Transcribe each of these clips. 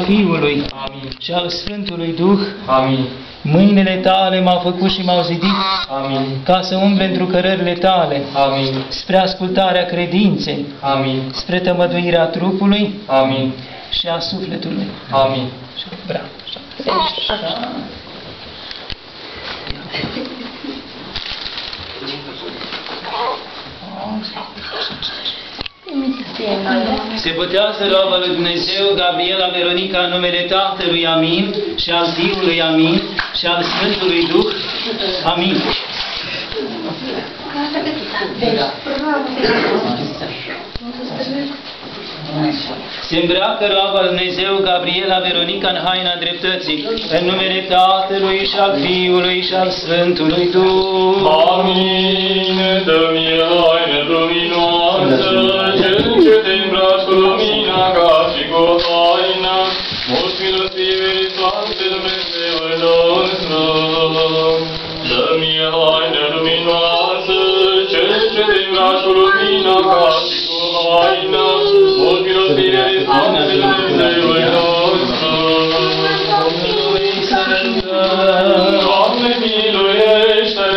Fiului Amin. și al Sfântului Duh. Amin. Mâinile tale m-au făcut și m-au zidit Amin. ca să umble într-o cărările tale, Amin. spre ascultarea credinței, Amin. spre tămăduirea trupului Amin. și a sufletului. Amin. Bravo. Se botează roaba lui Dumnezeu Gabriela Veronica în numele Tatălui, amin, și al Fiului, amin, și al Sfântului Duh, amin. Se îmbracă roaba lui Dumnezeu Gabriela Veronica în haina dreptății, în numele Tatălui și al Fiului și al Sfântului Duh. Amin. Dă-mi haine luminoasă, cel ce te îmbraci cu lumina ca și cu haina, mulți milostivii Sfante Dumnezeul nostru. Dă-mi haine luminoasă, cel ce te îmbraci cu lumina ca și cu haina, mulți milostivii Sfante Dumnezeul nostru. Doamne, miluiește!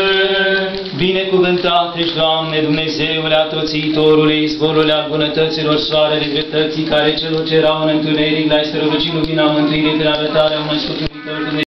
Binecuvântat ești, Doamne, Dumnezeule Atoțitorule, izvorule al bunătăților, soarele dreptății, care celor ce erau în întuneric, le-ai strălucit lumina mântuirii prin arătarea unui scuturitor Dumnezeu.